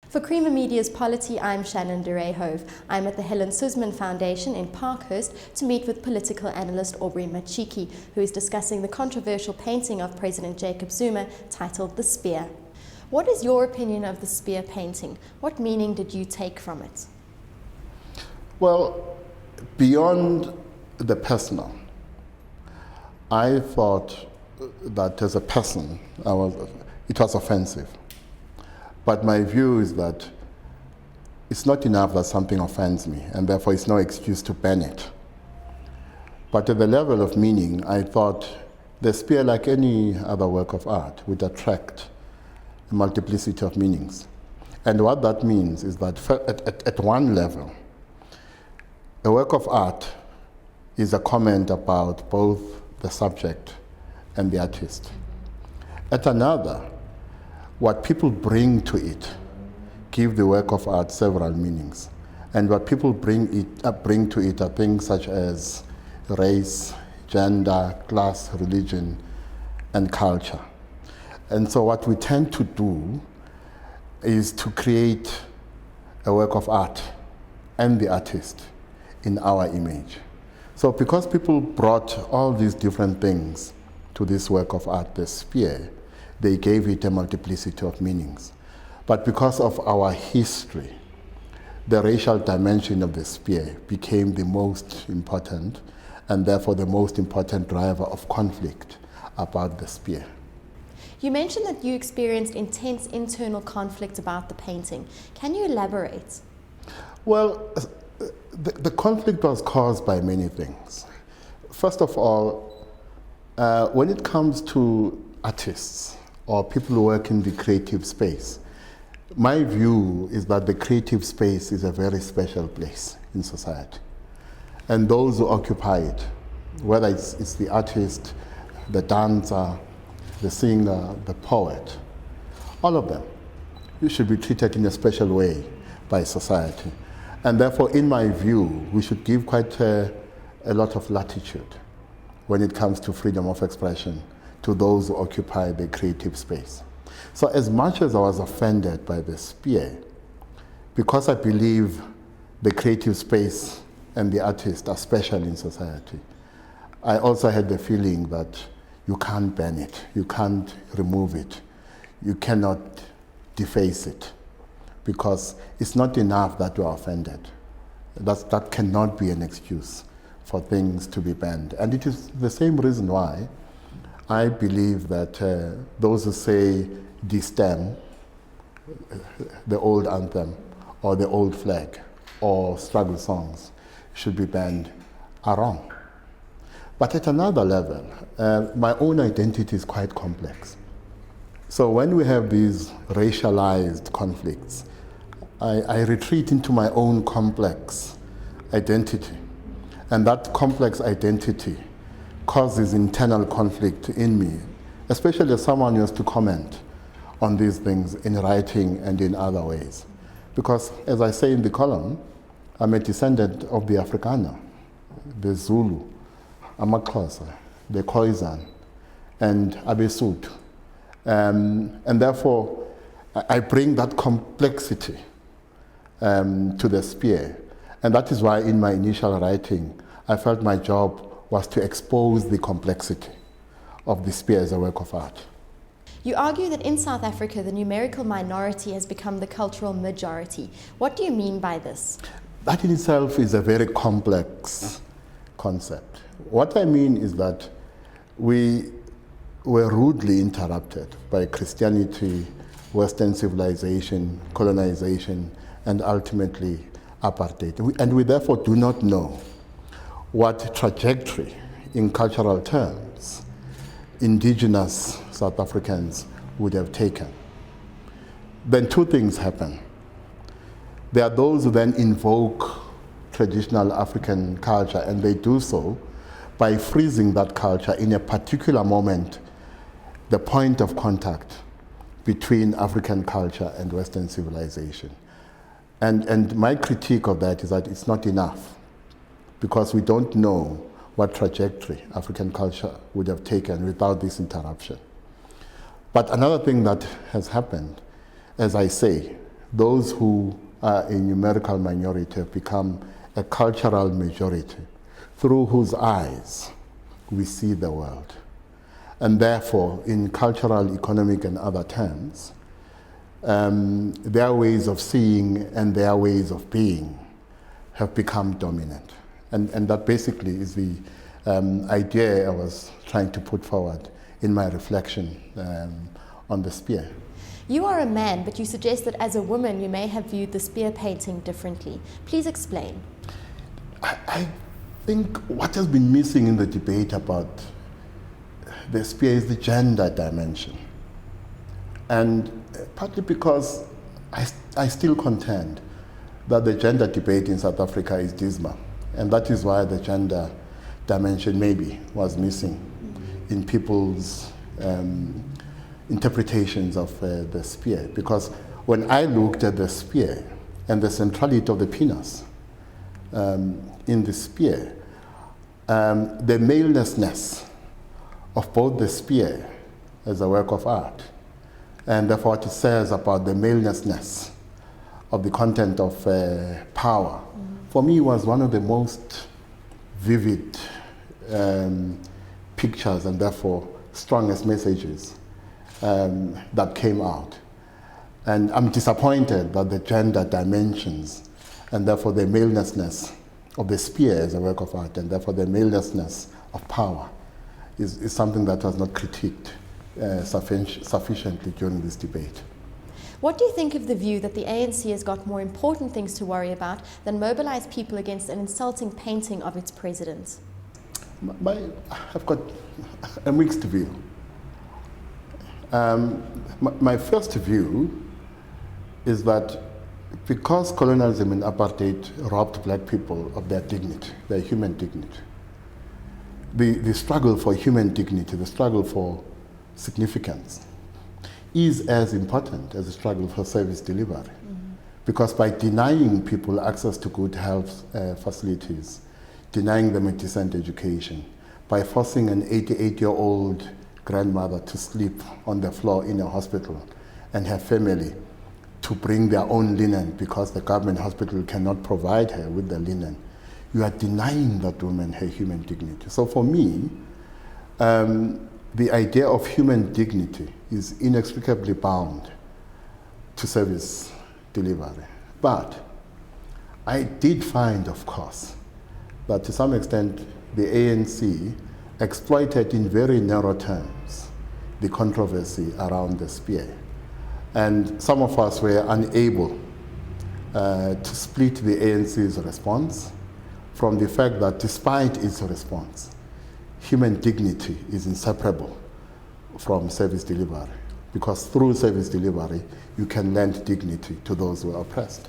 For Creamer Media's Polity, I'm Shannon de Rehove. I'm at the Helen Suzman Foundation in Parkhurst to meet with political analyst Aubrey Machiki, who is discussing the controversial painting of President Jacob Zuma titled The Spear. What is your opinion of the Spear painting? What meaning did you take from it? Well, beyond the personal, I thought that as a person, it was offensive. But my view is that it's not enough that something offends me, and therefore it's no excuse to ban it. But at the level of meaning, I thought the spear, like any other work of art, would attract a multiplicity of meanings. And what that means is that at one level, a work of art is a comment about both the subject and the artist. At another, what people bring to it give the work of art several meanings. And what people bring to it are things such as race, gender, class, religion, and culture. And so what we tend to do is to create a work of art and the artist in our image. So because people brought all these different things to this work of art, the spear, they gave it a multiplicity of meanings. But because of our history, the racial dimension of the spear became the most important, and therefore the most important driver of conflict about the spear. You mentioned that you experienced intense internal conflict about the painting. Can you elaborate? Well, the conflict was caused by many things. First of all, when it comes to artists, or people who work in the creative space, my view is that the creative space is a very special place in society. And those who occupy it, whether it's the artist, the dancer, the singer, the poet, all of them, you should be treated in a special way by society. And therefore, in my view, we should give quite a lot of latitude when it comes to freedom of expression to those who occupy the creative space. So as much as I was offended by the spear, because I believe the creative space and the artist are special in society, I also had the feeling that you can't ban it, you can't remove it, you cannot deface it, because it's not enough that you are offended. That cannot be an excuse for things to be banned. And it is the same reason why I believe that those who say destem, the old anthem, or the old flag, or struggle songs should be banned are wrong. But at another level, my own identity is quite complex. So when we have these racialized conflicts, I retreat into my own complex identity. And that complex identity causes internal conflict in me, especially as someone who has to comment on these things in writing and in other ways. Because, as I say in the column, I'm a descendant of the Afrikaner, the Zulu, Amaxhosa, the Khoisan, and Abesuthu. And therefore, I bring that complexity to the spear. And that is why in my initial writing, I felt my job was to expose the complexity of the spear as a work of art. You argue that in South Africa, the numerical minority has become the cultural majority. What do you mean by this? That in itself is a very complex concept. What I mean is that we were rudely interrupted by Christianity, Western civilization, colonization, and ultimately apartheid. And we therefore do not know what trajectory, in cultural terms, indigenous South Africans would have taken. Then two things happen. There are those who then invoke traditional African culture, and they do so by freezing that culture in a particular moment, the point of contact between African culture and Western civilization. And my critique of that is that it's not enough, because we don't know what trajectory African culture would have taken without this interruption. But another thing that has happened, as I say, those who are a numerical minority have become a cultural majority through whose eyes we see the world. And therefore, in cultural, economic, and other terms, their ways of seeing and their ways of being have become dominant. And that basically is the idea I was trying to put forward in my reflection on the spear. You are a man, but you suggest that as a woman you may have viewed the spear painting differently. Please explain. I think what has been missing in the debate about the spear is the gender dimension. And partly because I still contend that the gender debate in South Africa is dismal. And that is why the gender dimension maybe was missing in people's interpretations of the spear. Because when I looked at the spear and the centrality of the penis in the spear, the maleness of both the spear as a work of art and therefore what it says about the maleness of the content of power, for me was one of the most vivid pictures and therefore strongest messages that came out. And I'm disappointed that the gender dimensions and therefore the maleness of the spear as a work of art and therefore the maleness of power is something that was not critiqued sufficiently during this debate. What do you think of the view that the ANC has got more important things to worry about than mobilize people against an insulting painting of its president? I've got a mixed view. My first view is that because colonialism and apartheid robbed black people of their dignity, their human dignity, the struggle for human dignity, the struggle for significance, is as important as the struggle for service delivery. Because by denying people access to good health facilities, denying them a decent education, by forcing an 88-year-old grandmother to sleep on the floor in a hospital and her family to bring their own linen because the government hospital cannot provide her with the linen, you are denying that woman her human dignity. So for me, the idea of human dignity is inextricably bound to service delivery. But I did find, of course, that to some extent the ANC exploited in very narrow terms the controversy around the spear. And some of us were unable to split the ANC's response from the fact that despite its response, human dignity is inseparable from service delivery, because through service delivery, you can lend dignity to those who are oppressed.